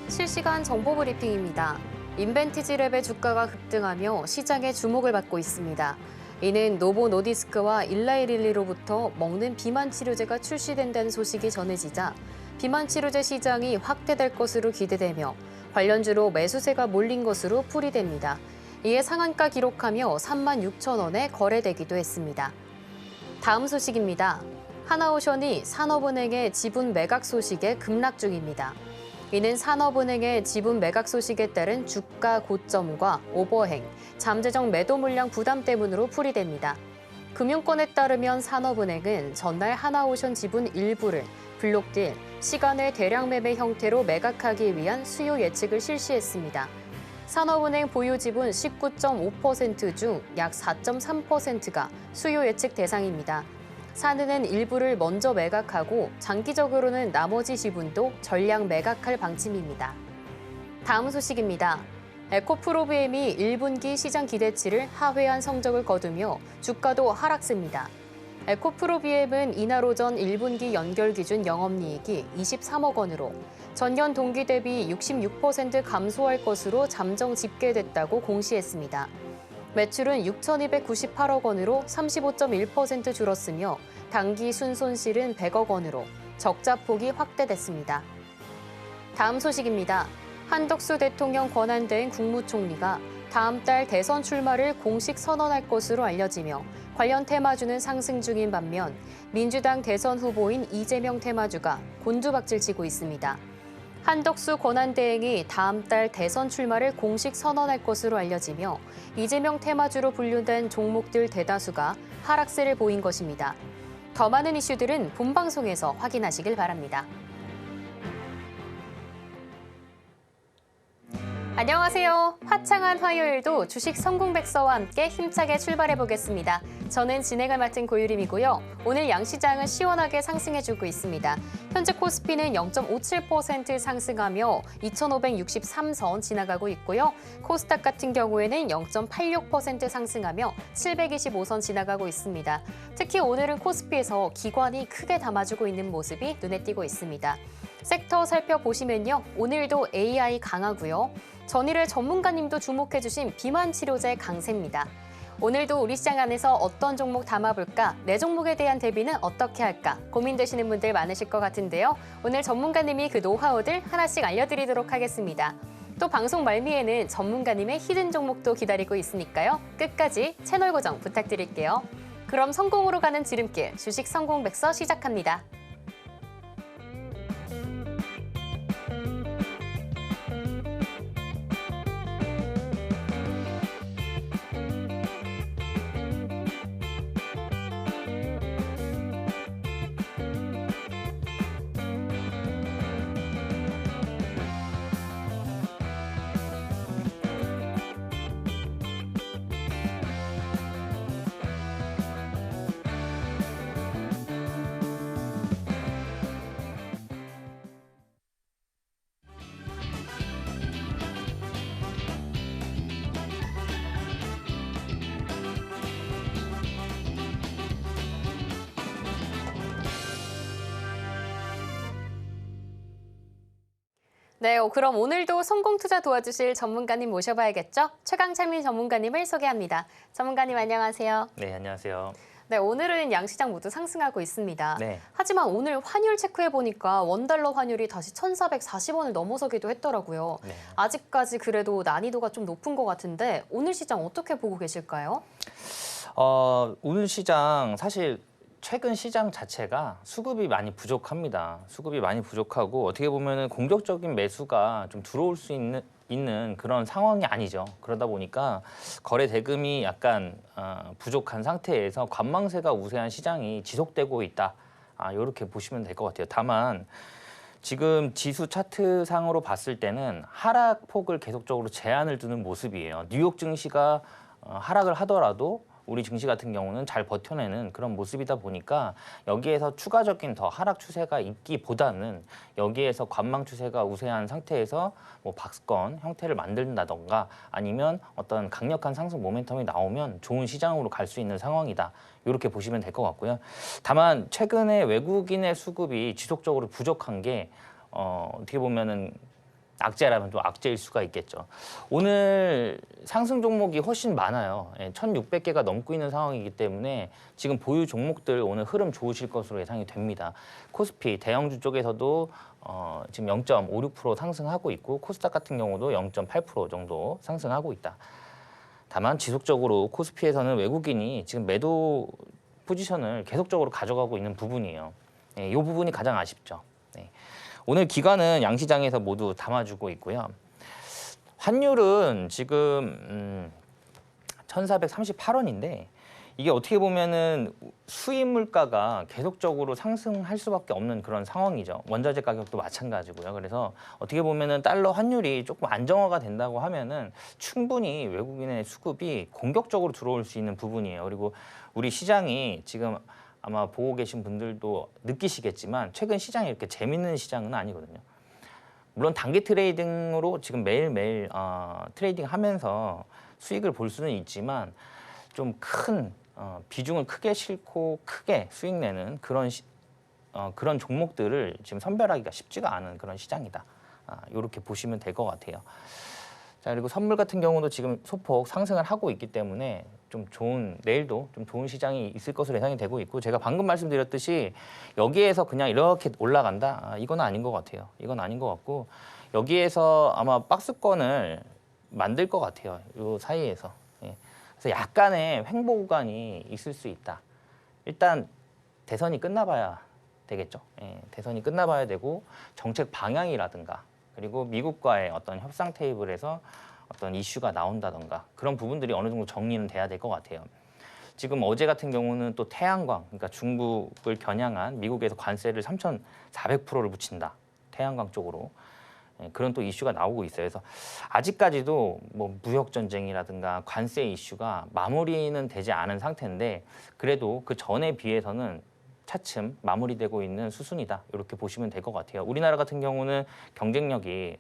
실시간 정보 브리핑입니다. 인벤티지랩의 주가가 급등하며 시장의 주목을 받고 있습니다. 이는 노보 노디스크와 일라이릴리로부터 먹는 비만 치료제가 출시된다는 소식이 전해지자 비만 치료제 시장이 확대될 것으로 기대되며 관련주로 매수세가 몰린 것으로 풀이됩니다. 이에 상한가 기록하며 36,000원에 거래되기도 했습니다. 다음 소식입니다. 하나오션이 산업은행의 지분 매각 소식에 급락 중입니다. 이는 산업은행의 지분 매각 소식에 따른 주가 고점과 오버행, 잠재적 매도 물량 부담 때문으로 풀이됩니다. 금융권에 따르면 산업은행은 전날 하나오션 지분 일부를 블록딜, 시간의 대량 매매 형태로 매각하기 위한 수요 예측을 실시했습니다. 산업은행 보유 지분 19.5% 중 약 4.3%가 수요 예측 대상입니다. 산은은 일부를 먼저 매각하고 장기적으로는 나머지 지분도 전량 매각할 방침입니다. 다음 소식입니다. 에코프로비엠이 1분기 시장 기대치를 하회한 성적을 거두며 주가도 하락세입니다. 에코프로비엠은 이날 오전 1분기 연결 기준 영업이익이 23억 원으로 전년 동기 대비 66% 감소할 것으로 잠정 집계됐다고 공시했습니다. 매출은 6,298억 원으로 35.1% 줄었으며 당기 순손실은 100억 원으로 적자 폭이 확대됐습니다. 다음 소식입니다. 한덕수 대통령 권한대행 국무총리가 다음 달 대선 출마를 공식 선언할 것으로 알려지며 관련 테마주는 상승 중인 반면 민주당 대선 후보인 이재명 테마주가 곤두박질치고 있습니다. 한덕수 권한대행이 다음 달 대선 출마를 공식 선언할 것으로 알려지며 이재명 테마주로 분류된 종목들 대다수가 하락세를 보인 것입니다. 더 많은 이슈들은 본방송에서 확인하시길 바랍니다. 안녕하세요. 화창한 화요일도 주식 성공백서와 함께 힘차게 출발해 보겠습니다. 저는 진행을 맡은 고유림이고요. 오늘 양시장은 시원하게 상승해주고 있습니다. 현재 코스피는 0.57% 상승하며 2,563선 지나가고 있고요. 코스닥 같은 경우에는 0.86% 상승하며 725선 지나가고 있습니다. 특히 오늘은 코스피에서 기관이 크게 담아주고 있는 모습이 눈에 띄고 있습니다. 섹터 살펴보시면요. 오늘도 AI 강하고요. 전일의 전문가님도 주목해주신 비만 치료제 강세입니다. 오늘도 우리 시장 안에서 어떤 종목 담아볼까? 내 종목에 대한 대비는 어떻게 할까? 고민되시는 분들 많으실 것 같은데요. 오늘 전문가님이 그 노하우들 하나씩 알려드리도록 하겠습니다. 또 방송 말미에는 전문가님의 히든 종목도 기다리고 있으니까요. 끝까지 채널 고정 부탁드릴게요. 그럼 성공으로 가는 지름길 주식 성공백서 시작합니다. 네, 그럼 오늘도 성공 투자 도와주실 전문가님 모셔봐야겠죠? 최강창민 전문가님을 소개합니다. 전문가님 안녕하세요. 네, 안녕하세요. 네, 오늘은 양시장 모두 상승하고 있습니다. 네. 하지만 오늘 환율 체크해보니까 원달러 환율이 다시 1,440원을 넘어서기도 했더라고요. 네. 아직까지 그래도 난이도가 좀 높은 것 같은데 오늘 시장 어떻게 보고 계실까요? 오늘 시장 사실 최근 시장 자체가 수급이 많이 부족합니다. 수급이 많이 부족하고 어떻게 보면은 공격적인 매수가 좀 들어올 수 있는 그런 상황이 아니죠. 그러다 보니까 거래 대금이 약간 부족한 상태에서 관망세가 우세한 시장이 지속되고 있다. 이렇게 보시면 될 것 같아요. 다만 지금 지수 차트 상으로 봤을 때는 하락폭을 계속적으로 제한을 두는 모습이에요. 뉴욕 증시가 하락을 하더라도 우리 증시 같은 경우는 잘 버텨내는 그런 모습이다 보니까 여기에서 추가적인 더 하락 추세가 있기보다는 여기에서 관망 추세가 우세한 상태에서 뭐 박스권 형태를 만든다던가 아니면 어떤 강력한 상승 모멘텀이 나오면 좋은 시장으로 갈 수 있는 상황이다. 이렇게 보시면 될 것 같고요. 다만 최근에 외국인의 수급이 지속적으로 부족한 게 어떻게 보면은 악재라면 또 악재일 수가 있겠죠. 오늘 상승 종목이 훨씬 많아요. 1,600개가 넘고 있는 상황이기 때문에 지금 보유 종목들 오늘 흐름 좋으실 것으로 예상이 됩니다. 코스피 대형주 쪽에서도 지금 0.56% 상승하고 있고 코스닥 같은 경우도 0.8% 정도 상승하고 있다. 다만 지속적으로 코스피에서는 외국인이 지금 매도 포지션을 계속적으로 가져가고 있는 부분이에요. 이 부분이 가장 아쉽죠. 네. 오늘 기관은 양시장에서 모두 담아주고 있고요. 환율은 지금 1,438원인데 이게 어떻게 보면은 수입 물가가 계속적으로 상승할 수밖에 없는 그런 상황이죠. 원자재 가격도 마찬가지고요. 그래서 어떻게 보면은 달러 환율이 조금 안정화가 된다고 하면은 충분히 외국인의 수급이 공격적으로 들어올 수 있는 부분이에요. 그리고 우리 시장이 지금 아마 보고 계신 분들도 느끼시겠지만 최근 시장이 이렇게 재밌는 시장은 아니거든요. 물론 단기 트레이딩으로 지금 매일매일 트레이딩 하면서 수익을 볼 수는 있지만 좀 큰 비중을 크게 싣고 크게 수익 내는 그런 종목들을 지금 선별하기가 쉽지가 않은 그런 시장이다. 이렇게 보시면 될 것 같아요. 자, 그리고 선물 같은 경우도 지금 소폭 상승을 하고 있기 때문에 좀 좋은 내일도 좀 좋은 시장이 있을 것으로 예상이 되고 있고 제가 방금 말씀드렸듯이 여기에서 그냥 이렇게 올라간다? 이건 아닌 것 같아요. 이건 아닌 것 같고 여기에서 아마 박스권을 만들 것 같아요. 이 사이에서. 예. 그래서 약간의 횡보 구간이 있을 수 있다. 일단 대선이 끝나봐야 되겠죠. 예. 대선이 끝나봐야 되고 정책 방향이라든가 그리고 미국과의 어떤 협상 테이블에서 어떤 이슈가 나온다던가 그런 부분들이 어느 정도 정리는 돼야 될 것 같아요. 지금 어제 같은 경우는 또 태양광, 그러니까 중국을 겨냥한 미국에서 관세를 3,400%를 붙인다. 태양광 쪽으로. 그런 또 이슈가 나오고 있어요. 그래서 아직까지도 뭐 무역 전쟁이라든가 관세 이슈가 마무리는 되지 않은 상태인데 그래도 그 전에 비해서는 차츰 마무리되고 있는 수순이다. 이렇게 보시면 될 것 같아요. 우리나라 같은 경우는 경쟁력이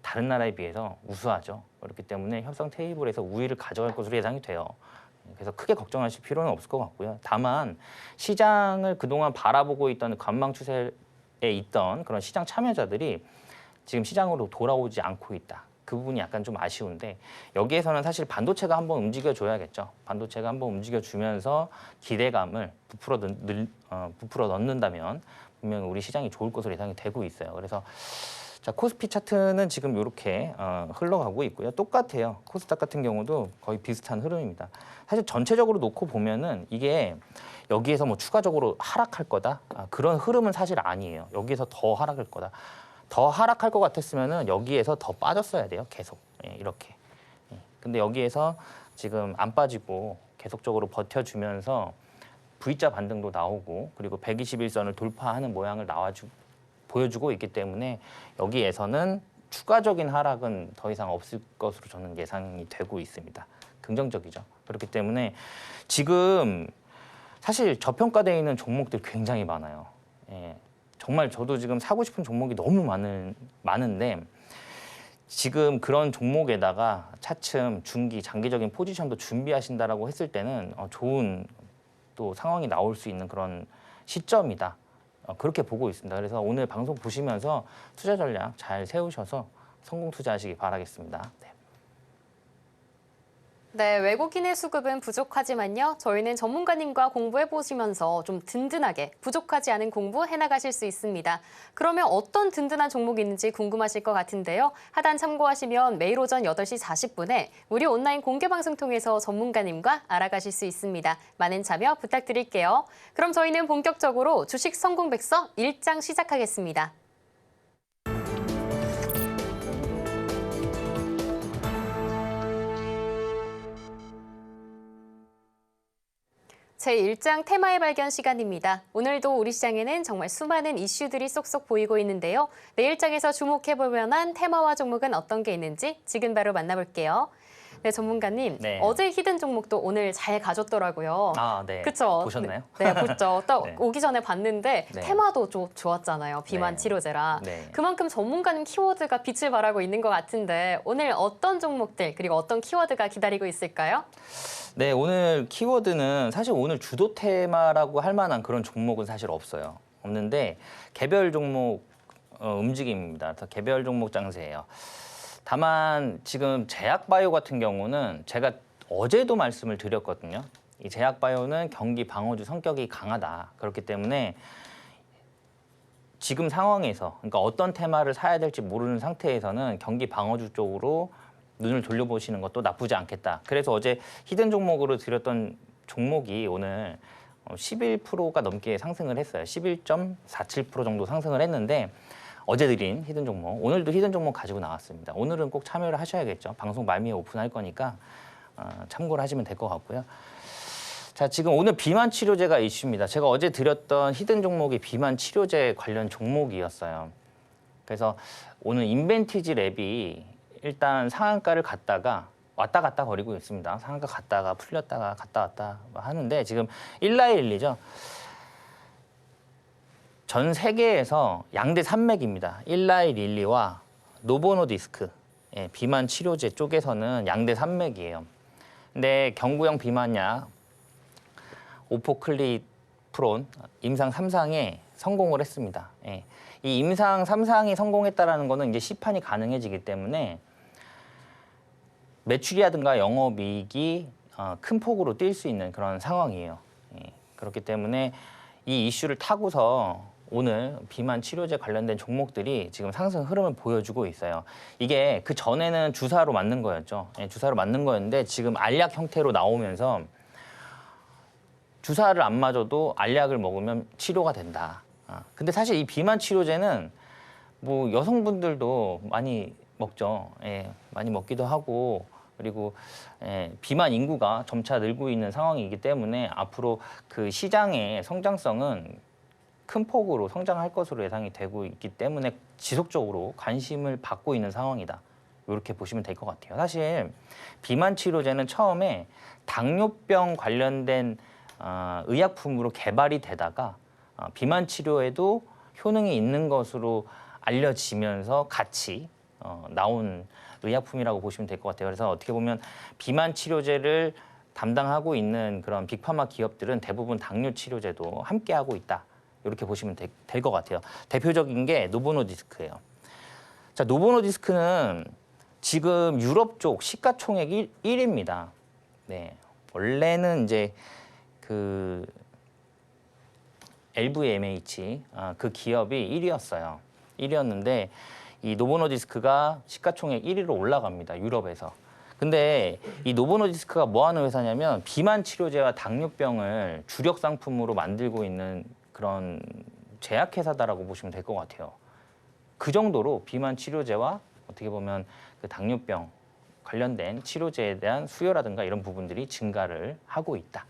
다른 나라에 비해서 우수하죠. 그렇기 때문에 협상 테이블에서 우위를 가져갈 것으로 예상이 돼요. 그래서 크게 걱정하실 필요는 없을 것 같고요. 다만 시장을 그동안 바라보고 있던 관망 추세에 있던 그런 시장 참여자들이 지금 시장으로 돌아오지 않고 있다. 그 부분이 약간 좀 아쉬운데 여기에서는 사실 반도체가 한번 움직여줘야겠죠. 반도체가 한번 움직여주면서 기대감을 부풀어 넣는다면 분명히 우리 시장이 좋을 것으로 예상이 되고 있어요. 그래서 자, 코스피 차트는 지금 이렇게 흘러가고 있고요. 똑같아요. 코스닥 같은 경우도 거의 비슷한 흐름입니다. 사실 전체적으로 놓고 보면은 이게 여기에서 뭐 추가적으로 하락할 거다 그런 흐름은 사실 아니에요. 여기에서 더 하락할 거다. 더 하락할 것 같았으면은 여기에서 더 빠졌어야 돼요. 계속 이렇게. 근데 여기에서 지금 안 빠지고 계속적으로 버텨주면서 V자 반등도 나오고 그리고 121선을 돌파하는 모양을 보여주고 있기 때문에 여기에서는 추가적인 하락은 더 이상 없을 것으로 저는 예상이 되고 있습니다. 긍정적이죠. 그렇기 때문에 지금 사실 저평가되어 있는 종목들 굉장히 많아요. 예. 정말 저도 지금 사고 싶은 종목이 너무 많은데 지금 그런 종목에다가 차츰 중기, 장기적인 포지션도 준비하신다라고 했을 때는 좋은 또 상황이 나올 수 있는 그런 시점이다. 그렇게 보고 있습니다. 그래서 오늘 방송 보시면서 투자 전략 잘 세우셔서 성공 투자하시기 바라겠습니다. 네. 네, 외국인의 수급은 부족하지만요. 저희는 전문가님과 공부해보시면서 좀 든든하게 부족하지 않은 공부 해나가실 수 있습니다. 그러면 어떤 든든한 종목이 있는지 궁금하실 것 같은데요. 하단 참고하시면 매일 오전 8시 40분에 무료 온라인 공개방송 통해서 전문가님과 알아가실 수 있습니다. 많은 참여 부탁드릴게요. 그럼 저희는 본격적으로 주식 성공백서 1장 시작하겠습니다. 제1장 테마의 발견 시간입니다. 오늘도 우리 시장에는 정말 수많은 이슈들이 쏙쏙 보이고 있는데요. 내일 장에서 주목해볼 만한 테마와 종목은 어떤 게 있는지 지금 바로 만나볼게요. 네, 전문가님. 네. 어제 히든 종목도 오늘 잘 가졌더라고요. 아, 네. 그쵸? 보셨나요? 네, 봤죠. 딱 네. 오기 전에 봤는데 네. 테마도 좋았잖아요. 비만 네. 치료제라. 네. 그만큼 전문가님 키워드가 빛을 발하고 있는 것 같은데 오늘 어떤 종목들 그리고 어떤 키워드가 기다리고 있을까요? 네, 오늘 키워드는 사실 오늘 주도 테마라고 할 만한 그런 종목은 사실 없어요. 없는데 개별 종목 움직임입니다. 더 개별 종목 장세예요. 다만 지금 제약바이오 같은 경우는 제가 어제도 말씀을 드렸거든요. 이 제약바이오는 경기 방어주 성격이 강하다. 그렇기 때문에 지금 상황에서 그러니까 어떤 테마를 사야 될지 모르는 상태에서는 경기 방어주 쪽으로 눈을 돌려보시는 것도 나쁘지 않겠다. 그래서 어제 히든 종목으로 드렸던 종목이 오늘 11%가 넘게 상승을 했어요. 11.47% 정도 상승을 했는데 어제 드린 히든 종목, 오늘도 히든 종목 가지고 나왔습니다. 오늘은 꼭 참여를 하셔야겠죠. 방송 말미에 오픈할 거니까 참고를 하시면 될 것 같고요. 자, 지금 오늘 비만 치료제가 이슈입니다. 제가 어제 드렸던 히든 종목이 비만 치료제 관련 종목이었어요. 그래서 오늘 인벤티지 랩이 일단 상한가를 갔다가 왔다 갔다 거리고 있습니다. 상한가 갔다가 풀렸다가 갔다 왔다 하는데 지금 일라일리죠. 전 세계에서 양대 산맥입니다. 일라이릴리와 노보노디스크, 비만 치료제 쪽에서는 양대 산맥이에요. 근데 경구형 비만약 오포클리프론 임상 3상에 성공을 했습니다. 이 임상 3상이 성공했다라는 거는 이제 시판이 가능해지기 때문에 매출이라든가 영업이익이 큰 폭으로 뛸 수 있는 그런 상황이에요. 그렇기 때문에 이 이슈를 타고서 오늘 비만 치료제 관련된 종목들이 지금 상승 흐름을 보여주고 있어요. 이게 그 전에는 주사로 맞는 거였죠. 주사로 맞는 거였는데 지금 알약 형태로 나오면서 주사를 안 맞아도 알약을 먹으면 치료가 된다. 근데 사실 이 비만 치료제는 뭐 여성분들도 많이 먹죠. 많이 먹기도 하고 그리고 비만 인구가 점차 늘고 있는 상황이기 때문에 앞으로 그 시장의 성장성은 큰 폭으로 성장할 것으로 예상이 되고 있기 때문에 지속적으로 관심을 받고 있는 상황이다. 이렇게 보시면 될 것 같아요. 사실 비만 치료제는 처음에 당뇨병 관련된 의약품으로 개발이 되다가 비만 치료에도 효능이 있는 것으로 알려지면서 같이 나온 의약품이라고 보시면 될 것 같아요. 그래서 어떻게 보면 비만 치료제를 담당하고 있는 그런 빅파마 기업들은 대부분 당뇨 치료제도 함께 하고 있다. 이렇게 보시면 될 것 같아요. 대표적인 게 노보노디스크예요. 자, 노보노디스크는 지금 유럽 쪽 시가총액 1위입니다. 네, 원래는 이제 그 LVMH 그 기업이 1위였어요. 1위였는데 이 노보노디스크가 시가총액 1위로 올라갑니다. 유럽에서. 근데 이 노보노디스크가 뭐 하는 회사냐면 비만 치료제와 당뇨병을 주력 상품으로 만들고 있는 그런 제약회사다라고 보시면 될 것 같아요. 그 정도로 비만 치료제와 어떻게 보면 그 당뇨병 관련된 치료제에 대한 수요라든가 이런 부분들이 증가를 하고 있다.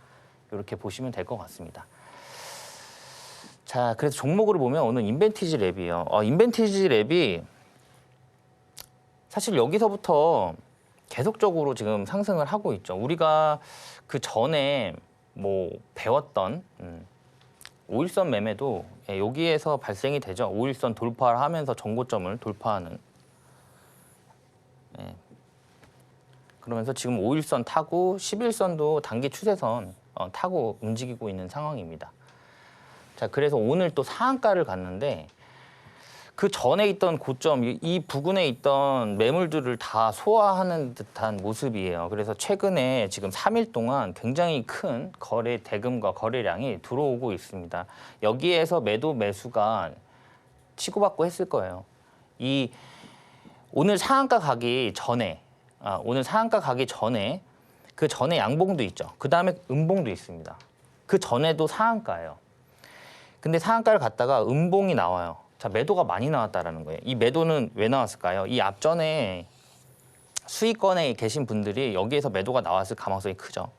이렇게 보시면 될 것 같습니다. 자, 그래서 종목으로 보면 오늘 인벤티지 랩이에요. 인벤티지 랩이 사실 여기서부터 계속적으로 지금 상승을 하고 있죠. 우리가 그 전에 뭐 배웠던 5일선 매매도 여기에서 발생이 되죠. 5일선 돌파를 하면서 전고점을 돌파하는. 그러면서 지금 5일선 타고 11선도 단기 추세선 타고 움직이고 있는 상황입니다. 자, 그래서 오늘 또 상한가를 갔는데 그 전에 있던 고점, 이 부근에 있던 매물들을 다 소화하는 듯한 모습이에요. 그래서 최근에 지금 3일 동안 굉장히 큰 거래 대금과 거래량이 들어오고 있습니다. 여기에서 매도 매수가 치고받고 했을 거예요. 오늘 상한가 가기 전에, 그 전에 양봉도 있죠. 그 다음에 음봉도 있습니다. 그 전에도 상한가예요. 근데 상한가를 갔다가 음봉이 나와요. 자, 매도가 많이 나왔다라는 거예요. 이 매도는 왜 나왔을까요? 이 앞전에 수익권에 계신 분들이 여기에서 매도가 나왔을 가능성이 크죠.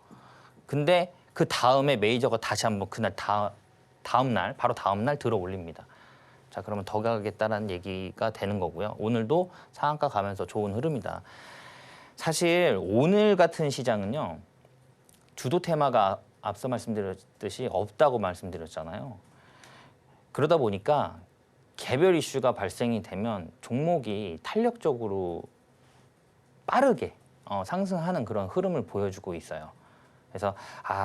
근데 그 다음에 메이저가 다시 한번 그날 바로 다음 날 들어 올립니다. 자, 그러면 더 가겠다라는 얘기가 되는 거고요. 오늘도 상한가 가면서 좋은 흐름이다. 사실 오늘 같은 시장은요, 주도 테마가 앞서 말씀드렸듯이 없다고 말씀드렸잖아요. 그러다 보니까 개별 이슈가 발생이 되면 종목이 탄력적으로 빠르게 상승하는 그런 흐름을 보여주고 있어요. 그래서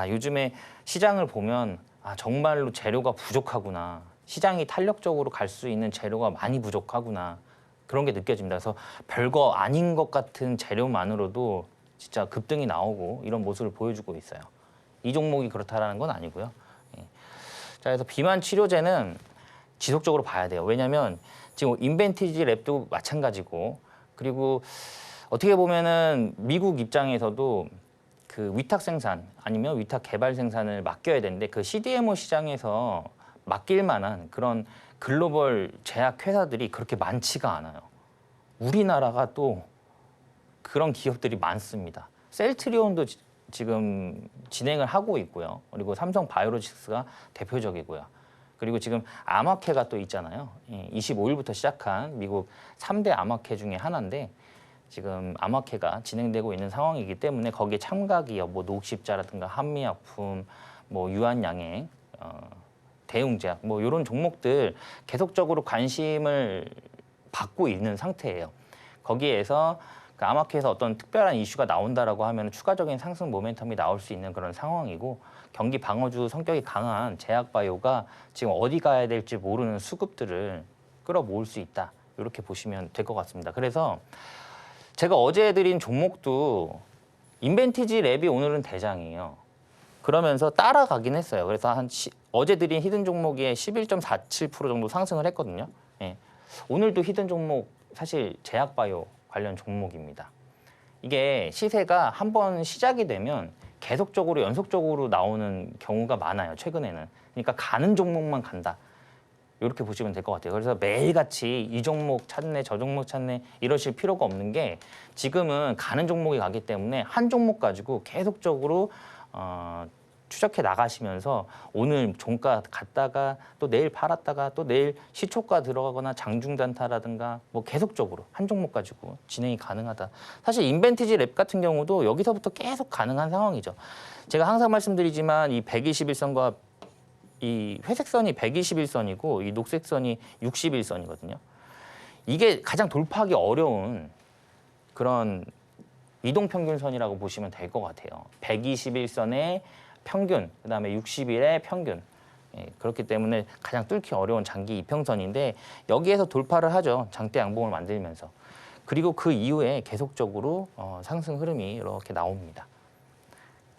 요즘에 시장을 보면 정말로 재료가 부족하구나. 시장이 탄력적으로 갈 수 있는 재료가 많이 부족하구나. 그런 게 느껴집니다. 그래서 별거 아닌 것 같은 재료만으로도 진짜 급등이 나오고 이런 모습을 보여주고 있어요. 이 종목이 그렇다라는 건 아니고요. 예. 자, 그래서 비만 치료제는 지속적으로 봐야 돼요. 왜냐하면 지금 인벤티지 랩도 마찬가지고, 그리고 어떻게 보면은 미국 입장에서도 그 위탁 생산 아니면 위탁 개발 생산을 맡겨야 되는데 그 CDMO 시장에서 맡길 만한 그런 글로벌 제약 회사들이 그렇게 많지가 않아요. 우리나라가 또 그런 기업들이 많습니다. 셀트리온도 지금 진행을 하고 있고요. 그리고 삼성 바이오로직스가 대표적이고요. 그리고 지금 아마케가 또 있잖아요. 25일부터 시작한 미국 3대 아마케 중에 하나인데 지금 아마케가 진행되고 있는 상황이기 때문에 거기에 참가 기업, 뭐 녹십자라든가 한미약품, 뭐 유한양행, 대웅제약, 뭐 이런 종목들 계속적으로 관심을 받고 있는 상태예요. 거기에서 그 아마케에서 어떤 특별한 이슈가 나온다라고 하면 추가적인 상승 모멘텀이 나올 수 있는 그런 상황이고, 경기 방어주 성격이 강한 제약바이오가 지금 어디 가야 될지 모르는 수급들을 끌어모을 수 있다. 이렇게 보시면 될 것 같습니다. 그래서 제가 어제 드린 종목도 인벤티지 랩이 오늘은 대장이에요. 그러면서 따라가긴 했어요. 그래서 어제 드린 히든 종목이 11.47% 정도 상승을 했거든요. 예. 오늘도 히든 종목 사실 제약바이오 관련 종목입니다. 이게 시세가 한번 시작이 되면 계속적으로 연속적으로 나오는 경우가 많아요. 최근에는. 그러니까 가는 종목만 간다. 이렇게 보시면 될 것 같아요. 그래서 매일같이 이 종목 찾네, 저 종목 찾네 이러실 필요가 없는 게 지금은 가는 종목이 가기 때문에 한 종목 가지고 계속적으로 추적해 나가시면서 오늘 종가 갔다가 또 내일 팔았다가 또 내일 시초가 들어가거나 장중단타라든가 뭐 계속적으로 한 종목 가지고 진행이 가능하다. 사실 인벤티지 랩 같은 경우도 여기서부터 계속 가능한 상황이죠. 제가 항상 말씀드리지만 이 121선과 이 회색선이 121선이고 이 녹색선이 61선이거든요. 이게 가장 돌파하기 어려운 그런 이동평균선이라고 보시면 될 것 같아요. 121선의 평균, 그다음에 60일의 평균. 예, 그렇기 때문에 가장 뚫기 어려운 장기 이평선인데 여기에서 돌파를 하죠. 장대 양봉을 만들면서. 그리고 그 이후에 계속적으로 상승 흐름이 이렇게 나옵니다.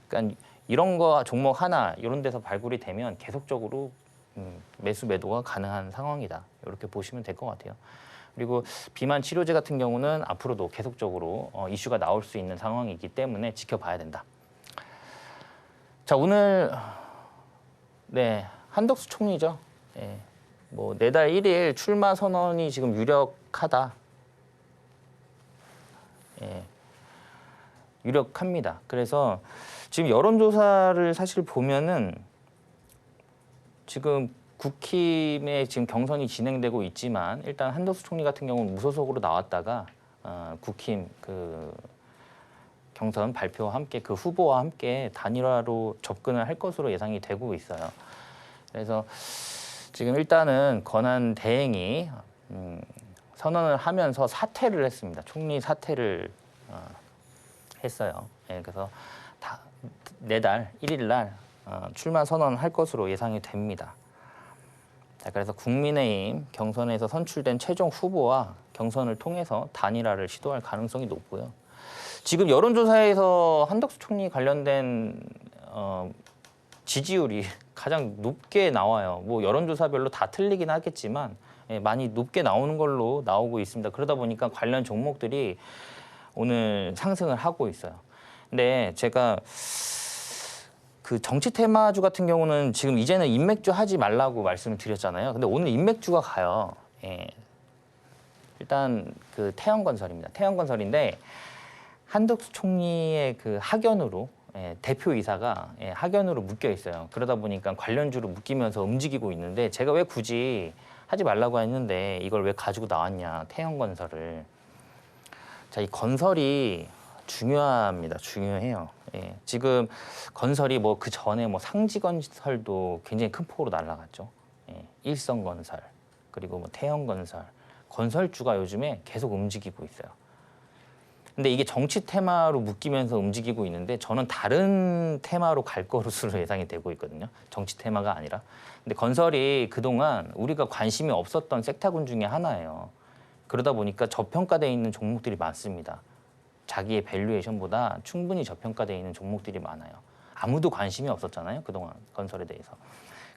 그러니까 이런 거 종목 하나 이런 데서 발굴이 되면 계속적으로 매수 매도가 가능한 상황이다. 이렇게 보시면 될 것 같아요. 그리고 비만 치료제 같은 경우는 앞으로도 계속적으로 이슈가 나올 수 있는 상황이기 때문에 지켜봐야 된다. 자, 오늘 네, 한덕수 총리죠. 예, 뭐 내달 1일 출마 선언이 지금 유력하다. 예, 유력합니다. 그래서 지금 여론조사를 사실 보면은 지금 국힘에 지금 경선이 진행되고 있지만 일단 한덕수 총리 같은 경우는 무소속으로 나왔다가 국힘 그 경선 발표와 함께 그 후보와 함께 단일화로 접근을 할 것으로 예상이 되고 있어요. 그래서 지금 일단은 권한 대행이 선언을 하면서 사퇴를 했습니다. 총리 사퇴를 했어요. 예, 그래서 내달 1일 날 출마 선언할 것으로 예상이 됩니다. 자, 그래서 국민의힘 경선에서 선출된 최종 후보와 경선을 통해서 단일화를 시도할 가능성이 높고요. 지금 여론조사에서 한덕수 총리 관련된 지지율이 가장 높게 나와요. 뭐 여론조사별로 다 틀리긴 하겠지만 많이 높게 나오는 걸로 나오고 있습니다. 그러다 보니까 관련 종목들이 오늘 상승을 하고 있어요. 근데 제가 그 정치 테마주 같은 경우는 지금 이제는 인맥주 하지 말라고 말씀을 드렸잖아요. 근데 오늘 인맥주가 가요. 예. 일단 그 태영건설입니다. 태영건설인데 한덕수 총리의 그 학연으로 대표이사가 학연으로 묶여 있어요. 그러다 보니까 관련주로 묶이면서 움직이고 있는데 제가 왜 굳이 하지 말라고 했는데 이걸 왜 가지고 나왔냐, 태영건설을. 자, 이 건설이 중요합니다. 중요해요. 예. 지금 건설이 뭐 그 전에 뭐 상지건설도 굉장히 큰 폭으로 날아갔죠. 예. 일성건설 그리고 뭐 태영건설 건설주가 요즘에 계속 움직이고 있어요. 근데 이게 정치 테마로 묶이면서 움직이고 있는데 저는 다른 테마로 갈 것으로 예상이 되고 있거든요. 정치 테마가 아니라. 근데 건설이 그동안 우리가 관심이 없었던 섹터군 중에 하나예요. 그러다 보니까 저평가되어 있는 종목들이 많습니다. 자기의 밸류에이션보다 충분히 저평가되어 있는 종목들이 많아요. 아무도 관심이 없었잖아요. 그동안 건설에 대해서.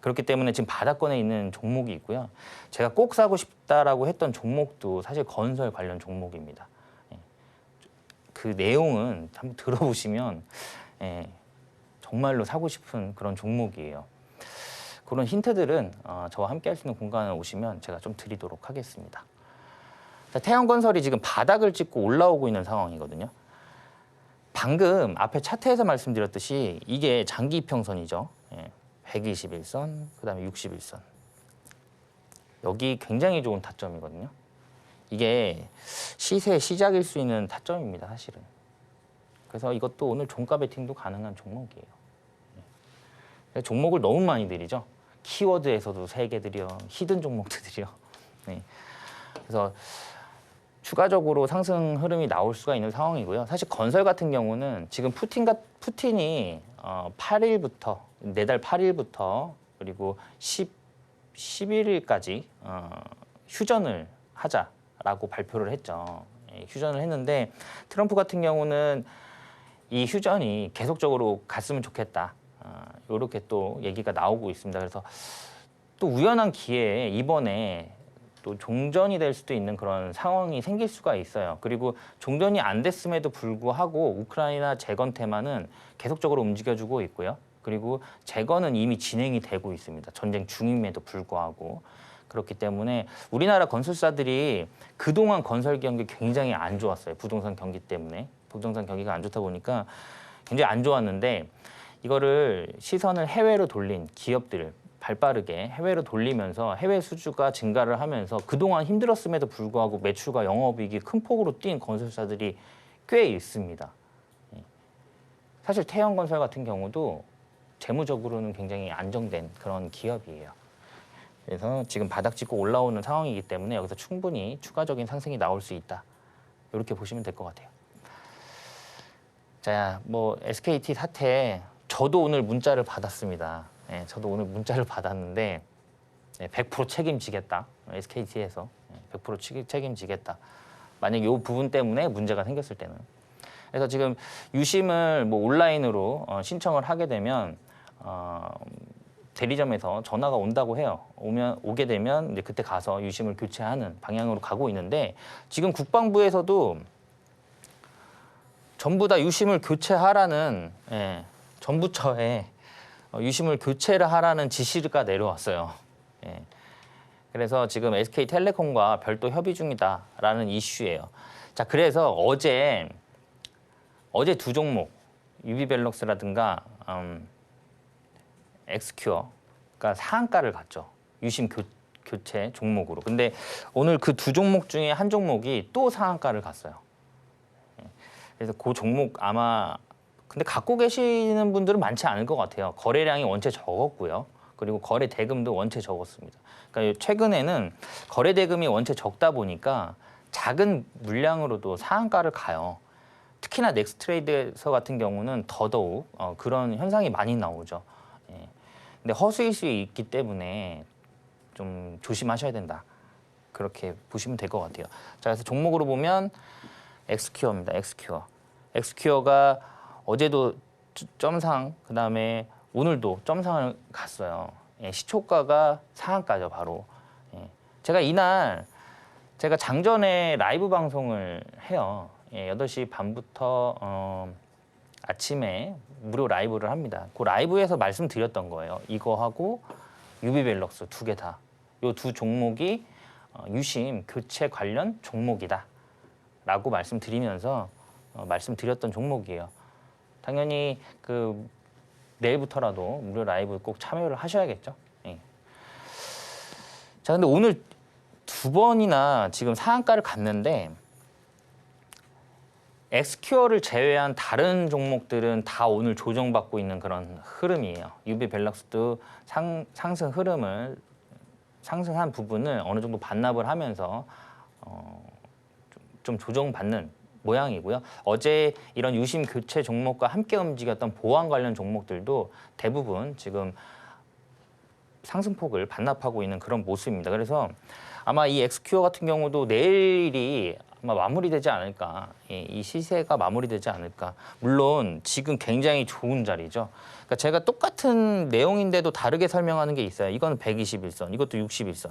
그렇기 때문에 지금 바닥권에 있는 종목이 있고요. 제가 꼭 사고 싶다라고 했던 종목도 사실 건설 관련 종목입니다. 그 내용은 한번 들어보시면 정말로 사고 싶은 그런 종목이에요. 그런 힌트들은 저와 함께 할 수 있는 공간에 오시면 제가 좀 드리도록 하겠습니다. 자, 태양건설이 지금 바닥을 찍고 올라오고 있는 상황이거든요. 방금 앞에 차트에서 말씀드렸듯이 이게 장기 이평선이죠. 121선, 그다음에 61선. 여기 굉장히 좋은 타점이거든요. 이게 시세 시작일 수 있는 타점입니다, 사실은. 그래서 이것도 오늘 종가 베팅도 가능한 종목이에요. 종목을 너무 많이 들이죠. 키워드에서도 3개 들여, 히든 종목들이요. 네. 그래서 추가적으로 상승 흐름이 나올 수가 있는 상황이고요. 사실 건설 같은 경우는 지금 푸틴이 8일부터, 내달 8일부터 그리고 11일까지 휴전을 하자라고 발표를 했죠. 휴전을 했는데 트럼프 같은 경우는 이 휴전이 계속적으로 갔으면 좋겠다. 이렇게 또 얘기가 나오고 있습니다. 그래서 또 우연한 기회에 이번에 또 종전이 될 수도 있는 그런 상황이 생길 수가 있어요. 그리고 종전이 안 됐음에도 불구하고 우크라이나 재건 테마는 계속적으로 움직여주고 있고요. 그리고 재건은 이미 진행이 되고 있습니다. 전쟁 중임에도 불구하고. 그렇기 때문에 우리나라 건설사들이 그동안 건설 경기 굉장히 안 좋았어요. 부동산 경기 때문에. 부동산 경기가 안 좋다 보니까 굉장히 안 좋았는데 이거를 시선을 해외로 돌린 기업들 발빠르게 해외로 돌리면서 해외 수주가 증가를 하면서 그동안 힘들었음에도 불구하고 매출과 영업이익이 큰 폭으로 뛴 건설사들이 꽤 있습니다. 사실 태양건설 같은 경우도 재무적으로는 굉장히 안정된 그런 기업이에요. 그래서 지금 바닥 찍고 올라오는 상황이기 때문에 여기서 충분히 추가적인 상승이 나올 수 있다. 이렇게 보시면 될 것 같아요. 자, 뭐 SKT 사태 저도 오늘 문자를 받았습니다. 저도 오늘 문자를 받았는데 100% 책임지겠다. SKT에서 100% 책임지겠다. 만약 이 부분 때문에 문제가 생겼을 때는. 그래서 지금 유심을 뭐 온라인으로 신청을 하게 되면 대리점에서 전화가 온다고 해요. 오게 되면 이제 그때 가서 유심을 교체하는 방향으로 가고 있는데 지금 국방부에서도 전부 다 유심을 교체하라는 전부처에 유심을 교체를 하라는 지시가 내려왔어요. 그래서 지금 SK텔레콤과 별도 협의 중이다라는 이슈예요. 자, 그래서 어제 두 종목 유비벨럭스라든가 엑스큐어가 상한가를 갔죠. 유심 교체 종목으로. 근데 오늘 그 두 종목 중에 한 종목이 또 상한가를 갔어요. 그래서 그 종목 아마 근데 갖고 계시는 분들은 많지 않을 것 같아요. 거래량이 원체 적었고요. 그리고 거래 대금도 원체 적었습니다. 그러니까 최근에는 거래 대금이 원체 적다 보니까 작은 물량으로도 상한가를 가요. 특히나 넥스트레이드에서 같은 경우는 더더욱 그런 현상이 많이 나오죠. 근데 허수일 수 있기 때문에 좀 조심하셔야 된다. 그렇게 보시면 될 것 같아요. 자, 그래서 종목으로 보면 엑스큐어입니다. 엑스큐어가 어제도 점상, 그다음에 오늘도 점상을 갔어요. 시초가가 상한가죠, 바로. 제가 장전에 라이브 방송을 해요. 8시 반부터 아침에 무료 라이브를 합니다. 그 라이브에서 말씀드렸던 거예요. 이거하고 유비벨럭스 2개 다. 이 두 종목이 유심 교체 관련 종목이다. 라고 말씀드리면서 말씀드렸던 종목이에요. 당연히 그 내일부터라도 무료 라이브 꼭 참여를 하셔야겠죠. 자, 근데 오늘 2번이나 지금 상한가를 갔는데 엑스큐어를 제외한 다른 종목들은 다 오늘 조정받고 있는 그런 흐름이에요. 유비벨럭스도 상승 흐름을 상승한 부분을 어느 정도 반납을 하면서 좀 조정받는 모양이고요. 어제 이런 유심 교체 종목과 함께 움직였던 보안 관련 종목들도 대부분 지금 상승폭을 반납하고 있는 그런 모습입니다. 그래서 아마 이 엑스큐어 같은 경우도 내일이 아마 마무리되지 않을까, 이 시세가 마무리되지 않을까. 물론 지금 굉장히 좋은 자리죠. 그러니까 제가 똑같은 내용인데도 다르게 설명하는 게 있어요. 이거는 121선, 이것도 61선.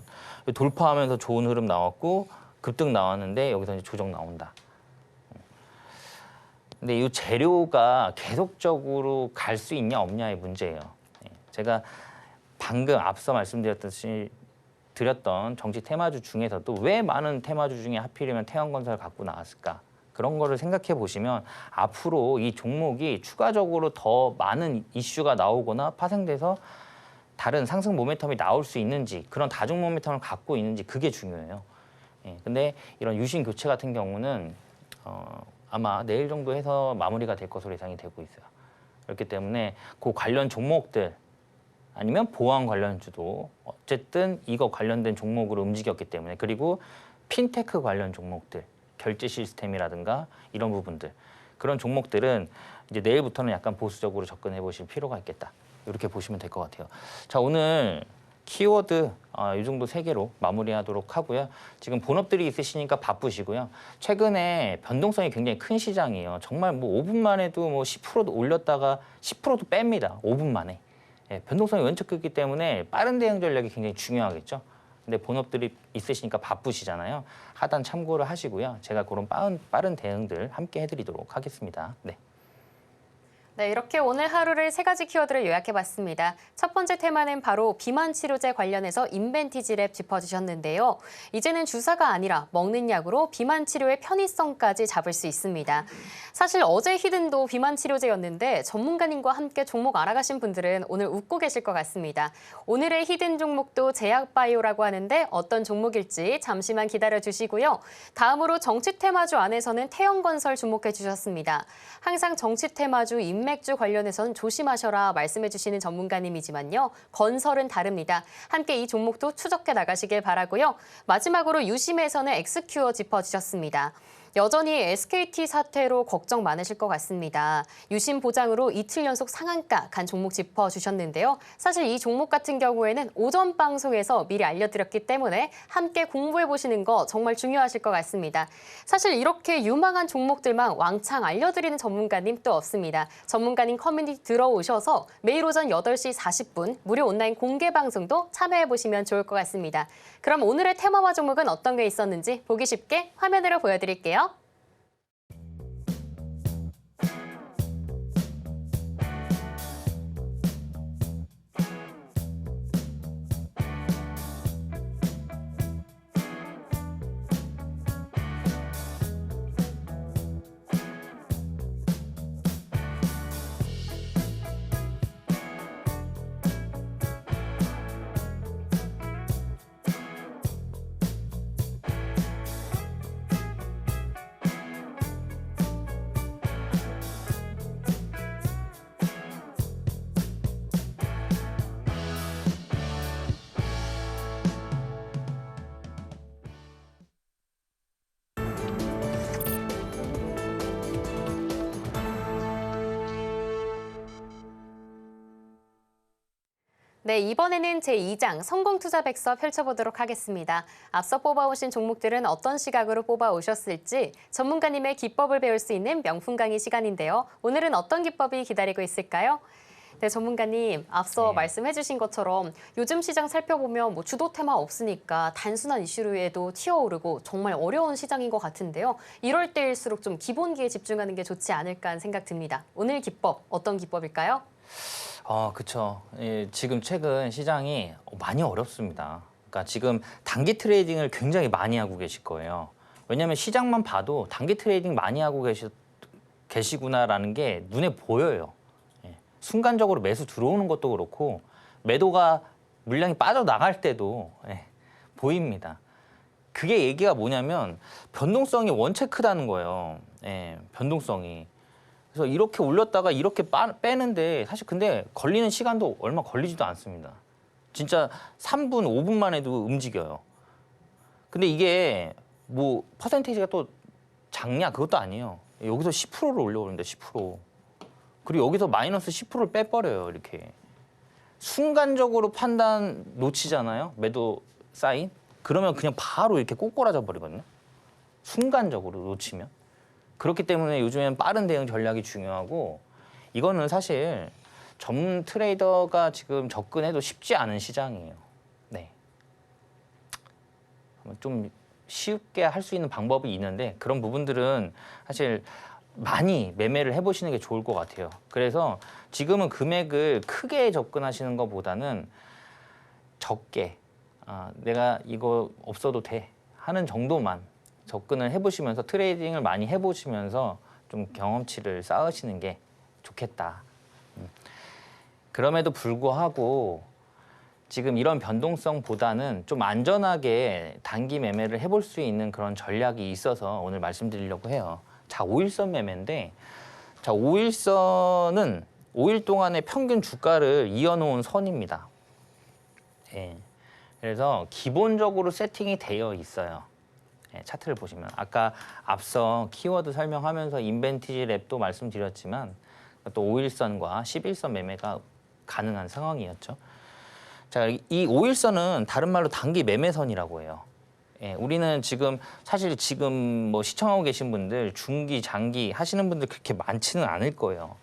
돌파하면서 좋은 흐름 나왔고 급등 나왔는데 여기서 이제 조정 나온다. 근데 이 재료가 계속적으로 갈 수 있냐 없냐의 문제예요. 제가 방금 앞서 드렸던 정치 테마주 중에서도 왜 많은 테마주 중에 하필이면 태양건설 갖고 나왔을까? 그런 거를 생각해 보시면 앞으로 이 종목이 추가적으로 더 많은 이슈가 나오거나 파생돼서 다른 상승 모멘텀이 나올 수 있는지, 그런 다중 모멘텀을 갖고 있는지, 그게 중요해요. 근데 이런 유신 교체 같은 경우는 아마 내일 정도 해서 마무리가 될 것으로 예상이 되고 있어요. 그렇기 때문에 그 관련 종목들 아니면 보안 관련주도 어쨌든 이거 관련된 종목으로 움직였기 때문에, 그리고 핀테크 관련 종목들, 결제 시스템이라든가 이런 부분들, 그런 종목들은 이제 내일부터는 약간 보수적으로 접근해 보실 필요가 있겠다. 이렇게 보시면 될 것 같아요. 자, 오늘 키워드 이 정도 3개로 마무리하도록 하고요. 지금 본업들이 있으시니까 바쁘시고요. 최근에 변동성이 굉장히 큰 시장이에요. 정말 뭐 5분 만에도 뭐 10%도 올렸다가 10%도 뺍니다. 5분 만에. 변동성이 원체 크기 때문에 빠른 대응 전략이 굉장히 중요하겠죠. 근데 본업들이 있으시니까 바쁘시잖아요. 하단 참고를 하시고요. 제가 그런 빠른 대응들 함께 해드리도록 하겠습니다. 네. 네, 이렇게 오늘 하루를 3가지 키워드를 요약해봤습니다. 첫 번째 테마는 바로 비만 치료제 관련해서 인벤티지랩 짚어주셨는데요. 이제는 주사가 아니라 먹는 약으로 비만 치료의 편의성까지 잡을 수 있습니다. 사실 어제 히든도 비만 치료제였는데 전문가님과 함께 종목 알아가신 분들은 오늘 웃고 계실 것 같습니다. 오늘의 히든 종목도 제약바이오라고 하는데 어떤 종목일지 잠시만 기다려주시고요. 다음으로 정치 테마주 안에서는 태영건설 주목해 주셨습니다. 항상 정치 테마주 인맥주 관련해서는 조심하셔라 말씀해 주시는 전문가님이지만요. 건설은 다릅니다. 함께 이 종목도 추적해 나가시길 바라고요. 마지막으로 유심에서는 엑스큐어 짚어주셨습니다. 여전히 SKT 사태로 걱정 많으실 것 같습니다. 유심 보장으로 이틀 연속 상한가 간 종목 짚어주셨는데요. 사실 이 종목 같은 경우에는 오전 방송에서 미리 알려드렸기 때문에 함께 공부해보시는 거 정말 중요하실 것 같습니다. 사실 이렇게 유망한 종목들만 왕창 알려드리는 전문가님 또 없습니다. 전문가님 커뮤니티 들어오셔서 매일 오전 8시 40분 무료 온라인 공개 방송도 참여해보시면 좋을 것 같습니다. 그럼 오늘의 테마와 종목은 어떤 게 있었는지 보기 쉽게 화면으로 보여드릴게요. 네, 이번에는 제2장 성공투자백서 펼쳐보도록 하겠습니다. 앞서 뽑아오신 종목들은 어떤 시각으로 뽑아오셨을지 전문가님의 기법을 배울 수 있는 명품 강의 시간인데요. 오늘은 어떤 기법이 기다리고 있을까요? 네, 전문가님, 앞서 말씀해 주신 것처럼 요즘 시장 살펴보면 뭐 주도 테마 없으니까 단순한 이슈로에도 튀어오르고 정말 어려운 시장인 것 같은데요. 이럴 때일수록 좀 기본기에 집중하는 게 좋지 않을까 하는 생각 듭니다. 오늘 기법, 어떤 기법일까요? 그렇죠. 지금 최근 시장이 많이 어렵습니다. 그러니까 지금 단기 트레이딩을 굉장히 많이 하고 계실 거예요. 왜냐하면 시장만 봐도 단기 트레이딩 많이 하고 계시구나라는 게 눈에 보여요. 순간적으로 매수 들어오는 것도 그렇고 매도가 물량이 빠져나갈 때도 보입니다. 그게 얘기가 뭐냐면 변동성이 원체 크다는 거예요. 변동성이. 그래서 이렇게 올렸다가 이렇게 빼는데 사실 근데 걸리는 시간도 얼마 걸리지도 않습니다. 진짜 3분, 5분만 해도 움직여요. 근데 이게 뭐 퍼센테이지가 또 작냐? 그것도 아니에요. 여기서 10%를 올려버립니다. 10%. 그리고 여기서 마이너스 10%를 빼버려요. 이렇게. 순간적으로 판단 놓치잖아요. 매도 사인. 그러면 그냥 바로 이렇게 꼬꾸라져 버리거든요. 순간적으로 놓치면. 그렇기 때문에 요즘엔 빠른 대응 전략이 중요하고 이거는 사실 전문 트레이더가 지금 접근해도 쉽지 않은 시장이에요. 네. 좀 쉽게 할 수 있는 방법이 있는데 그런 부분들은 사실 많이 매매를 해보시는 게 좋을 것 같아요. 그래서 지금은 금액을 크게 접근하시는 것보다는 적게 내가 이거 없어도 돼 하는 정도만 접근을 해보시면서 트레이딩을 많이 해보시면서 좀 경험치를 쌓으시는 게 좋겠다. 그럼에도 불구하고 지금 이런 변동성보다는 좀 안전하게 단기 매매를 해볼 수 있는 그런 전략이 있어서 오늘 말씀드리려고 해요. 자, 5일선 매매인데 자, 5일선은 5일 동안의 평균 주가를 이어놓은 선입니다. 예. 그래서 기본적으로 세팅이 되어 있어요. 예, 차트를 보시면 아까 앞서 키워드 설명하면서 인벤티지 랩도 말씀드렸지만 또 5일선과 11선 매매가 가능한 상황이었죠. 자, 이 5일선은 다른 말로 단기 매매선이라고 해요. 예, 우리는 사실 지금 뭐 시청하고 계신 분들 중기, 장기 하시는 분들 그렇게 많지는 않을 거예요.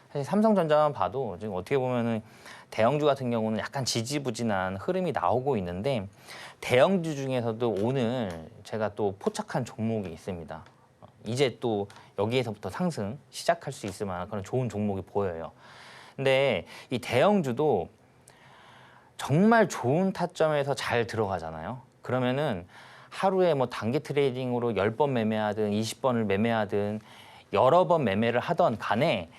사실 삼성전자만 봐도 지금 어떻게 보면은 대형주 같은 경우는 약간 지지부진한 흐름이 나오고 있는데 대형주 중에서도 오늘 제가 또 포착한 종목이 있습니다. 이제 또 여기에서부터 상승 시작할 수 있을 만한 그런 좋은 종목이 보여요. 근데 이 대형주도 정말 좋은 타점에서 잘 들어가잖아요. 그러면은 하루에 뭐 단기 트레이딩으로 10번 매매하든 20번을 매매하든 여러 번 매매를 하던 간에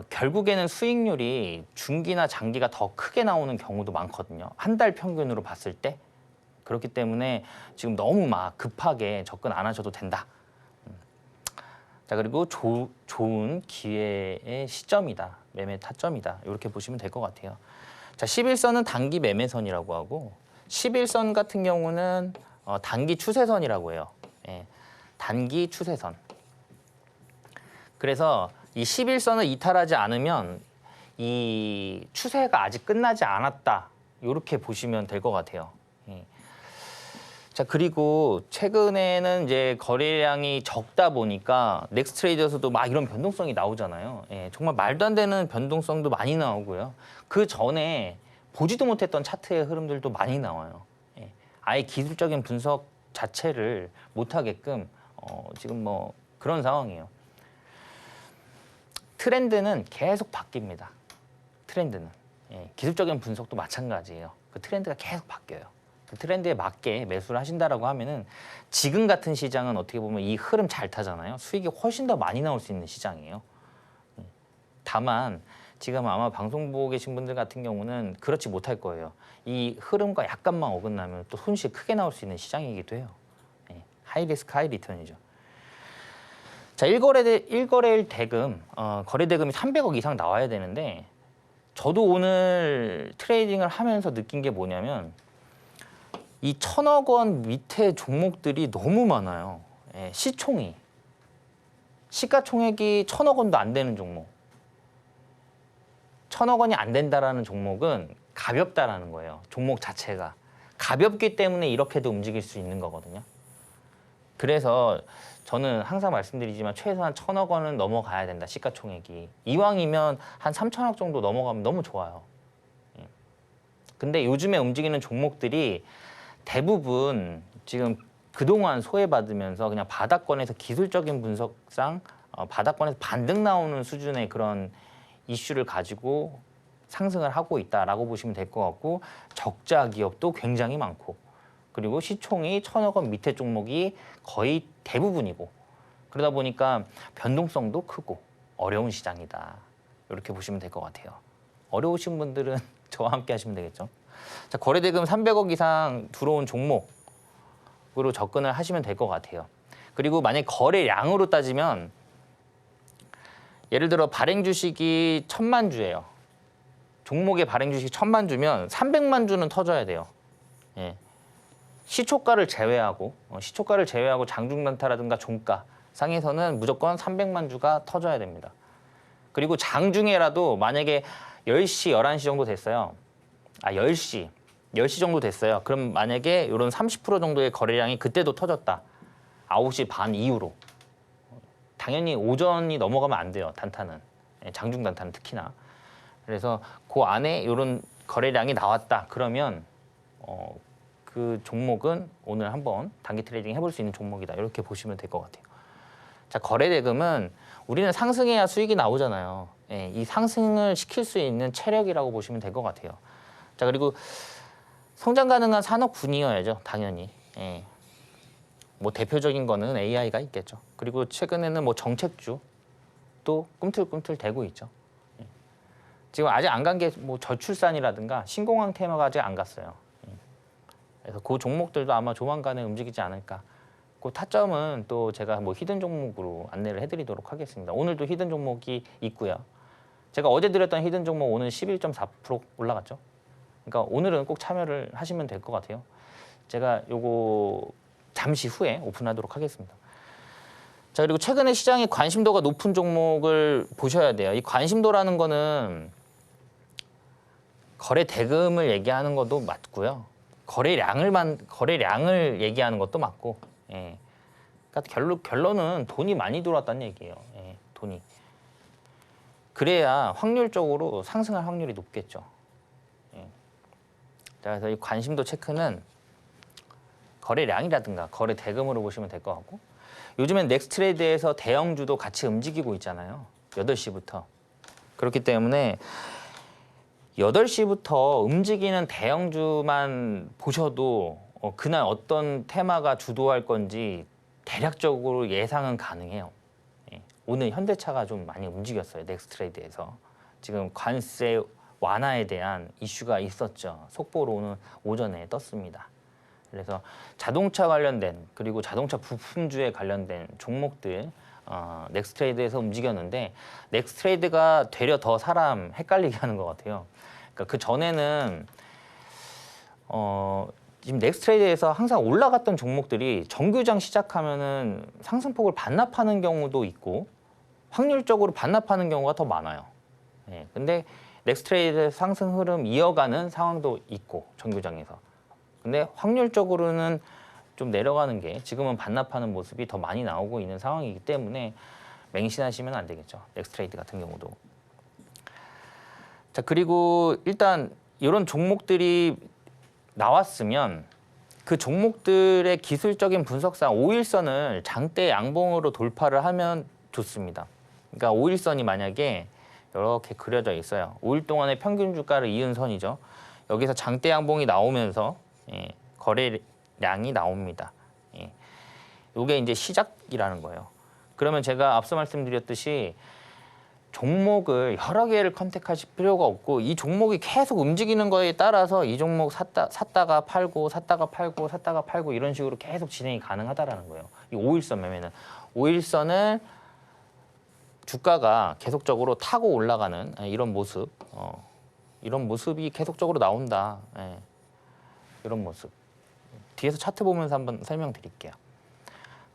결국에는 수익률이 중기나 장기가 더 크게 나오는 경우도 많거든요. 한 달 평균으로 봤을 때. 그렇기 때문에 지금 너무 막 급하게 접근 안 하셔도 된다. 자, 그리고 좋은 기회의 시점이다. 매매 타점이다. 이렇게 보시면 될 것 같아요. 자, 11선은 단기 매매선이라고 하고 11선 같은 경우는 단기 추세선이라고 해요. 예, 단기 추세선. 그래서 이 11선을 이탈하지 않으면 이 추세가 아직 끝나지 않았다. 이렇게 보시면 될 것 같아요. 예. 자, 그리고 최근에는 이제 거래량이 적다 보니까 넥스트레이드에서도 막 이런 변동성이 나오잖아요. 예, 정말 말도 안 되는 변동성도 많이 나오고요. 그 전에 보지도 못했던 차트의 흐름들도 많이 나와요. 예, 아예 기술적인 분석 자체를 못하게끔 지금 뭐 그런 상황이에요. 트렌드는 계속 바뀝니다. 트렌드는. 예, 기술적인 분석도 마찬가지예요. 그 트렌드가 계속 바뀌어요. 그 트렌드에 맞게 매수를 하신다라고 하면은 지금 같은 시장은 어떻게 보면 이 흐름 잘 타잖아요. 수익이 훨씬 더 많이 나올 수 있는 시장이에요. 다만 지금 아마 방송 보고 계신 분들 같은 경우는 그렇지 못할 거예요. 이 흐름과 약간만 어긋나면 또 손실 크게 나올 수 있는 시장이기도 해요. 예, 하이 리스크 하이 리턴이죠. 자, 1거래일 대금, 거래 대금이 300억 이상 나와야 되는데 저도 오늘 트레이딩을 하면서 느낀 게 뭐냐면 이 1,000억 원 밑에 종목들이 너무 많아요. 예, 시가총액이 1,000억 원도 안 되는 종목. 1,000억 원이 안 된다라는 종목은 가볍다라는 거예요. 종목 자체가. 가볍기 때문에 이렇게도 움직일 수 있는 거거든요. 그래서 저는 항상 말씀드리지만 최소한 1,000억 원은 넘어가야 된다. 시가총액이. 이왕이면 한 3,000억 정도 넘어가면 너무 좋아요. 예. 근데 요즘에 움직이는 종목들이 대부분 지금 그동안 소외받으면서 그냥 바닥권에서 기술적인 분석상 바닥권에서 반등 나오는 수준의 그런 이슈를 가지고 상승을 하고 있다라고 보시면 될 것 같고 적자 기업도 굉장히 많고 그리고 시총이 1,000억 원 밑에 종목이 거의 대부분이고 그러다 보니까 변동성도 크고 어려운 시장이다. 이렇게 보시면 될 것 같아요. 어려우신 분들은 저와 함께 하시면 되겠죠. 자, 거래대금 300억 이상 들어온 종목으로 접근을 하시면 될 것 같아요. 그리고 만약 거래량으로 따지면 예를 들어 발행 주식이 1,000만 주예요. 종목의 발행 주식이 1,000만 주면 300만 주는 터져야 돼요. 예. 시초가를 제외하고 장중단타라든가 종가 상에서는 무조건 300만 주가 터져야 됩니다. 그리고 장중에라도 만약에 10시, 11시 정도 됐어요. 10시 정도 됐어요. 그럼 만약에 이런 30% 정도의 거래량이 그때도 터졌다. 9시 반 이후로. 당연히 오전이 넘어가면 안 돼요. 단타는. 장중 단타는 특히나. 그래서 그 안에 이런 거래량이 나왔다. 그러면 그 종목은 오늘 한번 단기 트레이딩 해볼 수 있는 종목이다. 이렇게 보시면 될 것 같아요. 자, 거래 대금은 우리는 상승해야 수익이 나오잖아요. 예, 이 상승을 시킬 수 있는 체력이라고 보시면 될 것 같아요. 자, 그리고 성장 가능한 산업군이어야죠. 당연히. 예. 뭐 대표적인 거는 AI가 있겠죠. 그리고 최근에는 뭐 정책주 또 꿈틀꿈틀 대고 있죠. 예. 지금 아직 안 간 게 뭐 저출산이라든가 신공항 테마가 아직 안 갔어요. 예. 그래서 그 종목들도 아마 조만간에 움직이지 않을까. 그 타점은 또 제가 뭐 히든 종목으로 안내를 해드리도록 하겠습니다. 오늘도 히든 종목이 있고요. 제가 어제 드렸던 히든 종목 오늘 11.4% 올라갔죠. 그러니까 오늘은 꼭 참여를 하시면 될 것 같아요. 제가 요거 잠시 후에 오픈하도록 하겠습니다. 자, 그리고 최근에 시장에 관심도가 높은 종목을 보셔야 돼요. 이 관심도라는 거는 거래 대금을 얘기하는 것도 맞고요. 거래량을 얘기하는 것도 맞고. 예. 그러니까 결론은 돈이 많이 들어왔다는 얘기예요. 예, 돈이. 그래야 확률적으로 상승할 확률이 높겠죠. 예. 자, 그래서 이 관심도 체크는 거래량이라든가 거래 대금으로 보시면 될 것 같고, 요즘엔 넥스트레이드에서 대형주도 같이 움직이고 있잖아요. 8시부터. 그렇기 때문에 8시부터 움직이는 대형주만 보셔도 그날 어떤 테마가 주도할 건지 대략적으로 예상은 가능해요. 예. 오늘 현대차가 좀 많이 움직였어요. 넥스트레이드에서. 지금 관세 완화에 대한 이슈가 있었죠. 속보로 오늘 오전에 떴습니다. 그래서 자동차 관련된 그리고 자동차 부품주에 관련된 종목들 넥스트레이드에서 움직였는데, 넥스트레이드가 되려 더 사람 헷갈리게 하는 것 같아요. 그러니까 그 전에는 지금 넥스트레이드에서 항상 올라갔던 종목들이 정규장 시작하면은 상승폭을 반납하는 경우도 있고 확률적으로 반납하는 경우가 더 많아요. 예, 근데 넥스트레이드 상승 흐름 이어가는 상황도 있고 정규장에서. 근데 확률적으로는 좀 내려가는 게 지금은 반납하는 모습이 더 많이 나오고 있는 상황이기 때문에 맹신하시면 안 되겠죠. 넥스트레이드 같은 경우도. 자, 그리고 일단 이런 종목들이 나왔으면 그 종목들의 기술적인 분석상 5일선을 장대 양봉으로 돌파를 하면 좋습니다. 그러니까 5일선이 만약에 이렇게 그려져 있어요. 5일 동안의 평균 주가를 이은 선이죠. 여기서 장대 양봉이 나오면서 거래량이 나옵니다. 이게 이제 시작이라는 거예요. 그러면 제가 앞서 말씀드렸듯이 종목을 여러 개를 컨택하실 필요가 없고, 이 종목이 계속 움직이는 거에 따라서 이 종목 샀다가 팔고 샀다가 팔고 샀다가 팔고 이런 식으로 계속 진행이 가능하다라는 거예요. 이 5일선 매매는 5일선을 주가가 계속적으로 타고 올라가는 이런 모습, 이런 모습이 계속적으로 나온다. 예. 이런 모습. 뒤에서 차트 보면서 한번 설명드릴게요.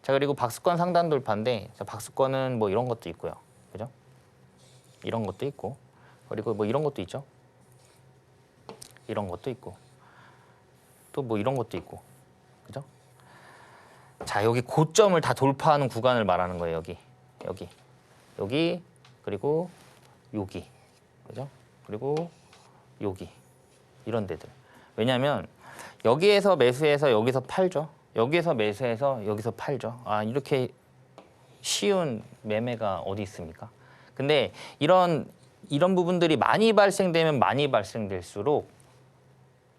자, 그리고 박스권 상단 돌파인데, 박스권은 뭐 이런 것도 있고요. 그죠? 이런 것도 있고, 그리고 뭐 이런 것도 있죠. 이런 것도 있고, 또 뭐 이런 것도 있고, 그죠? 자, 여기 고점을 다 돌파하는 구간을 말하는 거예요. 여기, 그리고 여기, 그죠? 그리고 여기, 이런 데들. 왜냐하면 여기에서 매수해서 여기서 팔죠. 여기에서 매수해서 여기서 팔죠. 이렇게 쉬운 매매가 어디 있습니까? 근데 이런 부분들이 많이 발생되면 많이 발생될수록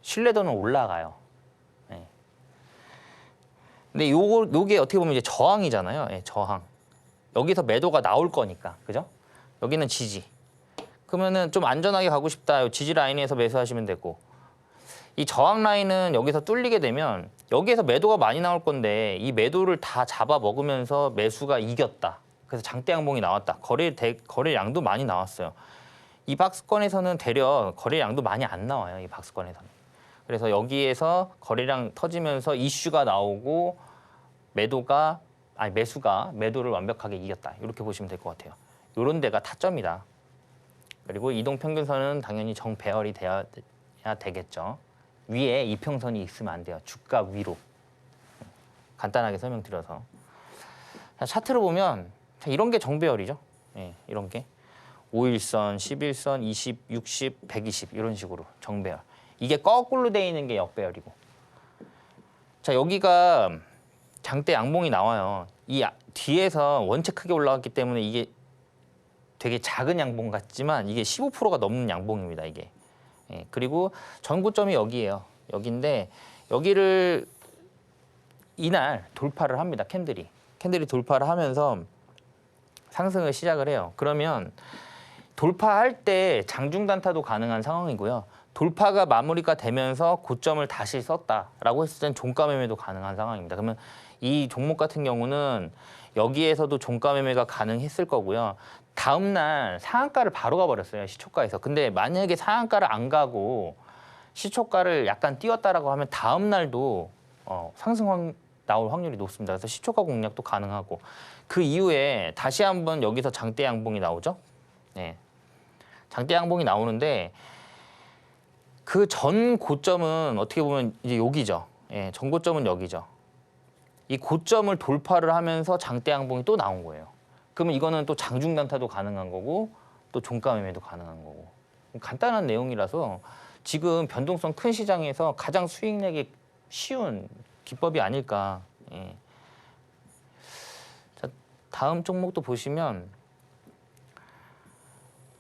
신뢰도는 올라가요. 네. 근데 요게 어떻게 보면 이제 저항이잖아요. 네, 저항. 여기서 매도가 나올 거니까, 그죠? 여기는 지지. 그러면은 좀 안전하게 가고 싶다. 지지 라인에서 매수하시면 되고, 이 저항 라인은 여기서 뚫리게 되면 여기에서 매도가 많이 나올 건데 이 매도를 다 잡아 먹으면서 매수가 이겼다. 그래서 장대 양봉이 나왔다. 거래량도 많이 나왔어요. 이 박스권에서는 되려 거래량도 많이 안 나와요. 이 박스권에서는. 그래서 여기에서 거래량 터지면서 이슈가 나오고 매수가 매도를 완벽하게 이겼다. 이렇게 보시면 될 것 같아요. 이런 데가 타점이다. 그리고 이동평균선은 당연히 정배열이 돼야 되겠죠. 위에 이평선이 있으면 안 돼요. 주가 위로. 간단하게 설명드려서. 자, 차트를 보면 이런 게 정배열이죠. 예, 이런 게. 5일선, 11선, 20, 60, 120 이런 식으로 정배열. 이게 거꾸로 돼 있는 게 역배열이고. 자, 여기가 장대 양봉이 나와요. 이 뒤에서 원체 크게 올라갔기 때문에 이게 되게 작은 양봉 같지만 이게 15%가 넘는 양봉입니다, 이게. 예, 그리고 전고점이 여기예요. 여기인데 여기를 이날 돌파를 합니다, 캔들이. 캔들이 돌파를 하면서 상승을 시작을 해요. 그러면 돌파할 때 장중 단타도 가능한 상황이고요. 돌파가 마무리가 되면서 고점을 다시 썼다라고 했을 땐 종가 매매도 가능한 상황입니다. 그러면 이 종목 같은 경우는 여기에서도 종가 매매가 가능했을 거고요. 다음 날 상한가를 바로 가버렸어요, 시초가에서. 근데 만약에 상한가를 안 가고 시초가를 약간 띄웠다라고 하면 다음 날도 상승 나올 확률이 높습니다. 그래서 시초가 공략도 가능하고 그 이후에 다시 한번 여기서 장대 양봉이 나오죠. 네. 장대 양봉이 나오는데 그 전 고점은 어떻게 보면 이제 여기죠. 예, 전 고점은 여기죠. 이 고점을 돌파를 하면서 장대 양봉이 또 나온 거예요. 그러면 이거는 또 장중 단타도 가능한 거고 또 종가 매매도 가능한 거고. 간단한 내용이라서 지금 변동성 큰 시장에서 가장 수익 내기 쉬운 기법이 아닐까. 예. 자, 다음 종목도 보시면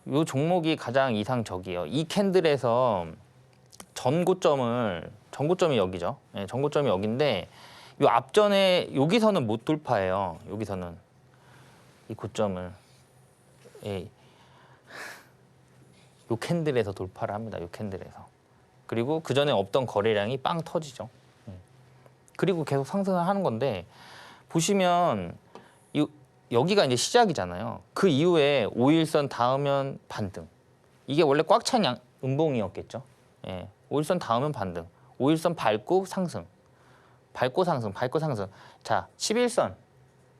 이 종목이 가장 이상적이에요. 이 캔들에서 전고점이 여기죠. 예, 전고점이 여기인데 이 앞전에 여기서는 못 돌파해요. 여기서는 이 고점을 이 캔들에서 돌파를 합니다. 이 캔들에서. 그리고 그 전에 없던 거래량이 빵 터지죠. 그리고 계속 상승을 하는 건데 보시면 여기가 이제 시작이잖아요. 그 이후에 5일선 닿으면 반등. 이게 원래 꽉 찬 음봉이었겠죠. 예, 5일선 닿으면 반등. 5일선 밟고 상승. 밟고 상승, 밟고 상승. 자, 11선.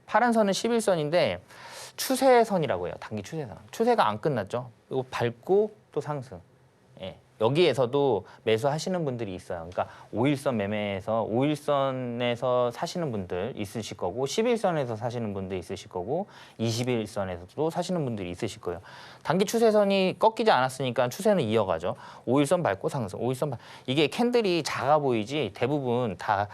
파란 선은 11선인데 추세선이라고 해요. 단기 추세선. 추세가 안 끝났죠. 이거 밟고 또 상승. 예. 여기에서도 매수하시는 분들이 있어요. 그러니까 5일선 매매에서 5일선에서 사시는 분들 있으실 거고 11선에서 사시는 분들 있으실 거고 21선에서도 사시는 분들이 있으실 거예요. 단기 추세선이 꺾이지 않았으니까 추세는 이어가죠. 5일선 밟고 상승. 5일선 이게 캔들이 작아 보이지 대부분 다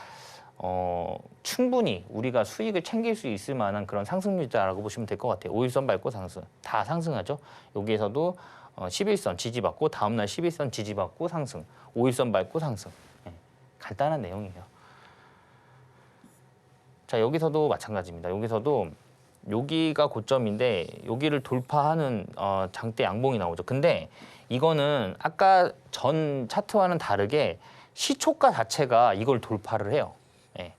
충분히 우리가 수익을 챙길 수 있을 만한 그런 상승률이다라고 보시면 될 것 같아요. 5일선 밟고 상승. 다 상승하죠. 여기에서도 11선 지지받고 다음날 11선 지지받고 상승. 5일선 밟고 상승. 네, 간단한 내용이에요. 자, 여기서도 마찬가지입니다. 여기서도 여기가 고점인데 여기를 돌파하는 장대 양봉이 나오죠. 근데 이거는 아까 전 차트와는 다르게 시초가 자체가 이걸 돌파를 해요. 예,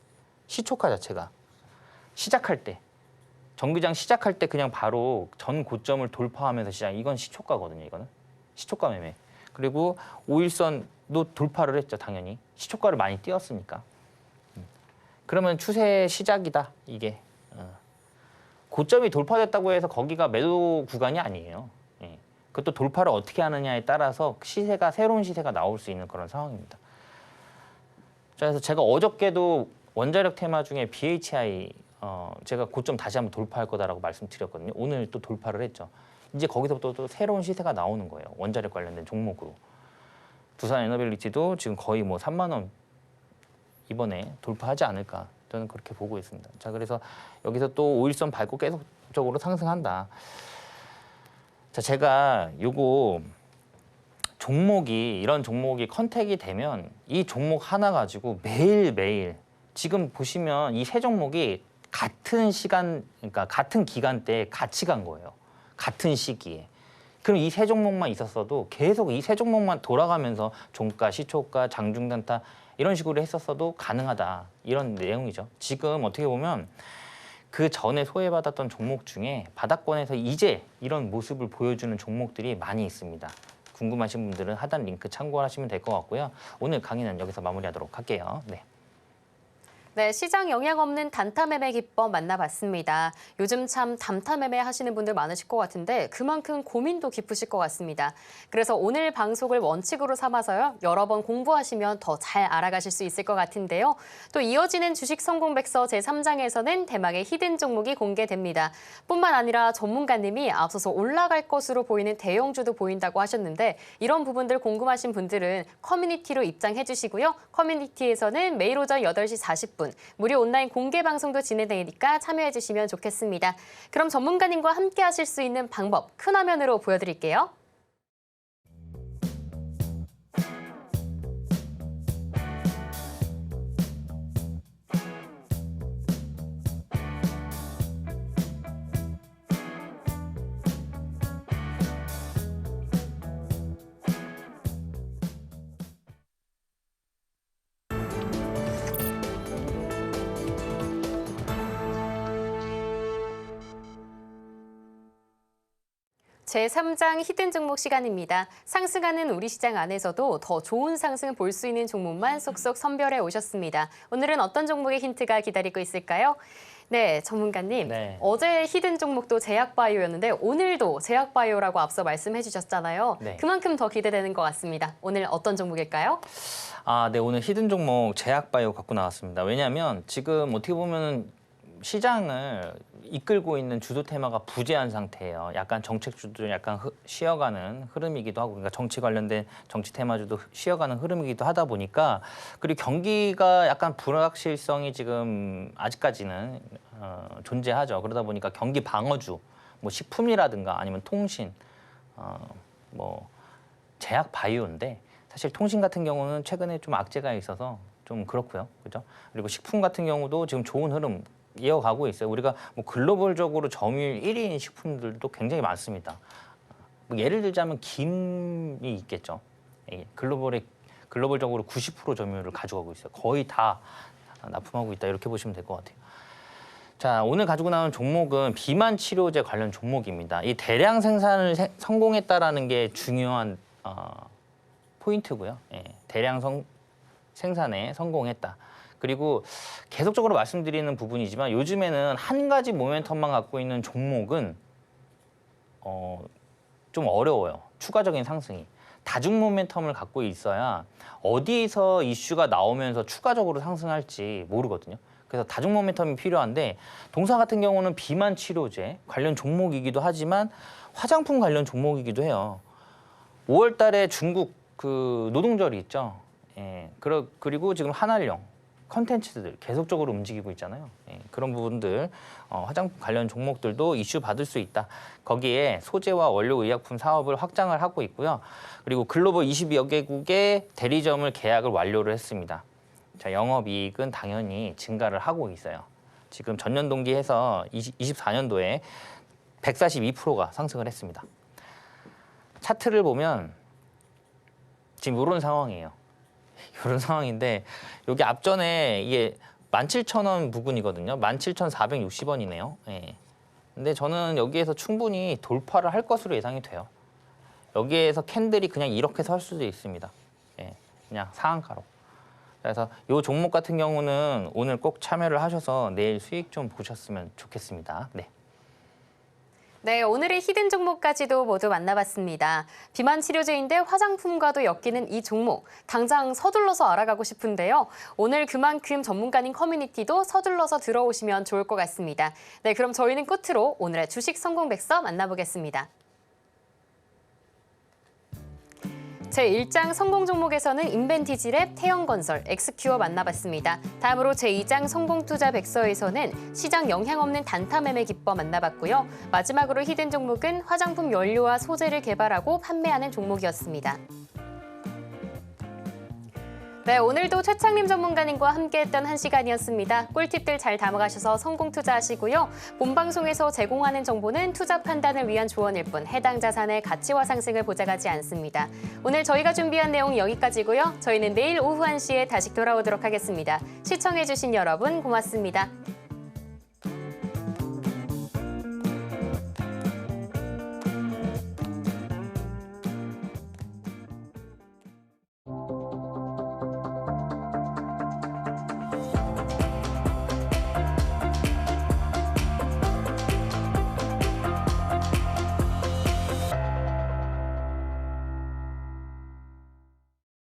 시초가 자체가 시작할 때 정규장 시작할 때 그냥 바로 전 고점을 돌파하면서 시작. 이건 시초가거든요. 이거는 시초가 매매. 그리고 5일선도 돌파를 했죠. 당연히 시초가를 많이 띄웠으니까. 그러면 추세 시작이다. 이게 고점이 돌파됐다고 해서 거기가 매도 구간이 아니에요. 예. 그것도 돌파를 어떻게 하느냐에 따라서 새로운 시세가 나올 수 있는 그런 상황입니다. 자, 그래서 제가 어저께도 원자력 테마 중에 BHI 제가 고점 다시 한번 돌파할 거다라고 말씀드렸거든요. 오늘 또 돌파를 했죠. 이제 거기서부터 또 새로운 시세가 나오는 거예요. 원자력 관련된 종목으로. 두산 에너빌리티도 지금 거의 뭐 3만 원 이번에 돌파하지 않을까 저는 그렇게 보고 있습니다. 자, 그래서 여기서 또 5일선 밟고 계속적으로 상승한다. 자, 제가 요거 이런 종목이 컨택이 되면 이 종목 하나 가지고 매일매일 지금 보시면 이 세 종목이 같은 시간, 그러니까 같은 기간대에 같이 간 거예요. 같은 시기에. 그럼 이 세 종목만 있었어도 계속 이 세 종목만 돌아가면서 종가, 시초가, 장중단타 이런 식으로 했었어도 가능하다. 이런 내용이죠. 지금 어떻게 보면 그 전에 소외받았던 종목 중에 바닥권에서 이제 이런 모습을 보여주는 종목들이 많이 있습니다. 궁금하신 분들은 하단 링크 참고하시면 될 것 같고요. 오늘 강의는 여기서 마무리하도록 할게요. 네. 네, 시장 영향 없는 단타 매매 기법 만나봤습니다. 요즘 참 단타 매매 하시는 분들 많으실 것 같은데 그만큼 고민도 깊으실 것 같습니다. 그래서 오늘 방송을 원칙으로 삼아서요. 여러 번 공부하시면 더 잘 알아가실 수 있을 것 같은데요. 또 이어지는 주식 성공 백서 제3장에서는 대망의 히든 종목이 공개됩니다. 뿐만 아니라 전문가님이 앞서서 올라갈 것으로 보이는 대형주도 보인다고 하셨는데 이런 부분들 궁금하신 분들은 커뮤니티로 입장해 주시고요. 커뮤니티에서는 매일 오전 8시 40분 무료 온라인 공개 방송도 진행되니까 참여해 주시면 좋겠습니다. 그럼 전문가님과 함께 하실 수 있는 방법 큰 화면으로 보여드릴게요. 제3장 히든 종목 시간입니다. 상승하는 우리 시장 안에서도 더 좋은 상승 볼 수 있는 종목만 쏙쏙 선별해 오셨습니다. 오늘은 어떤 종목의 힌트가 기다리고 있을까요? 네, 전문가님. 네. 어제 히든 종목도 제약바이오였는데 오늘도 제약바이오라고 앞서 말씀해 주셨잖아요. 네. 그만큼 더 기대되는 것 같습니다. 오늘 어떤 종목일까요? 네, 오늘 히든 종목 제약바이오 갖고 나왔습니다. 왜냐하면 지금 어떻게 보면 시장을 이끌고 있는 주도 테마가 부재한 상태예요. 약간 정책주도 약간 쉬어가는 흐름이기도 하고, 그러니까 정치 관련된 정치 테마주도 쉬어가는 흐름이기도 하다 보니까, 그리고 경기가 약간 불확실성이 지금 아직까지는 존재하죠. 그러다 보니까 경기 방어주, 뭐 식품이라든가 아니면 통신, 뭐 제약 바이오인데 사실 통신 같은 경우는 최근에 좀 악재가 있어서 좀 그렇고요, 그죠? 그리고 식품 같은 경우도 지금 좋은 흐름 이어가고 있어요. 우리가 뭐 글로벌적으로 점유율 1위인 식품들도 굉장히 많습니다. 뭐 예를 들자면 김이 있겠죠. 글로벌적으로 90% 점유율을 가져가고 있어요. 거의 다 납품하고 있다 이렇게 보시면 될 것 같아요. 자, 오늘 가지고 나온 종목은 비만 치료제 관련 종목입니다. 이 대량 생산을 성공했다라는 게 중요한 포인트고요. 예, 대량 생산에 성공했다. 그리고 계속적으로 말씀드리는 부분이지만 요즘에는 한 가지 모멘텀만 갖고 있는 종목은 좀 어려워요. 추가적인 상승이. 다중 모멘텀을 갖고 있어야 어디에서 이슈가 나오면서 추가적으로 상승할지 모르거든요. 그래서 다중 모멘텀이 필요한데 동사 같은 경우는 비만 치료제 관련 종목이기도 하지만 화장품 관련 종목이기도 해요. 5월 달에 중국 그 노동절이 있죠. 예, 그리고 지금 한알령 컨텐츠들 계속적으로 움직이고 있잖아요. 예, 그런 부분들 화장품 관련 종목들도 이슈 받을 수 있다. 거기에 소재와 원료 의약품 사업을 확장을 하고 있고요. 그리고 글로벌 22여 개국의 대리점을 계약을 완료를 했습니다. 자, 영업이익은 당연히 증가를 하고 있어요. 지금 전년 동기해서 24년도에 142%가 상승을 했습니다. 차트를 보면 지금 이런 상황이에요. 이런 상황인데 여기 앞전에 이게 17,000원 부근이거든요. 17,460원이네요. 예. 근데 저는 여기에서 충분히 돌파를 할 것으로 예상이 돼요. 여기에서 캔들이 그냥 이렇게 설 수도 있습니다. 예. 그냥 상한가로. 그래서 이 종목 같은 경우는 오늘 꼭 참여를 하셔서 내일 수익 좀 보셨으면 좋겠습니다. 네. 네, 오늘의 히든 종목까지도 모두 만나봤습니다. 비만 치료제인데 화장품과도 엮이는 이 종목, 당장 서둘러서 알아가고 싶은데요. 오늘 그만큼 전문가님 커뮤니티도 서둘러서 들어오시면 좋을 것 같습니다. 네, 그럼 저희는 끝으로 오늘의 주식 성공 백서 만나보겠습니다. 제1장 성공 종목에서는 인벤티지랩, 태영건설, 엑스큐어 만나봤습니다. 다음으로 제2장 성공 투자 백서에서는 시장 영향 없는 단타 매매 기법 만나봤고요. 마지막으로 히든 종목은 화장품 연료와 소재를 개발하고 판매하는 종목이었습니다. 네, 오늘도 최창림 전문가님과 함께했던 1시간이었습니다. 꿀팁들 잘 담아가셔서 성공 투자하시고요. 본방송에서 제공하는 정보는 투자 판단을 위한 조언일 뿐 해당 자산의 가치와 상승을 보장하지 않습니다. 오늘 저희가 준비한 내용 여기까지고요. 저희는 내일 오후 1시에 다시 돌아오도록 하겠습니다. 시청해주신 여러분 고맙습니다.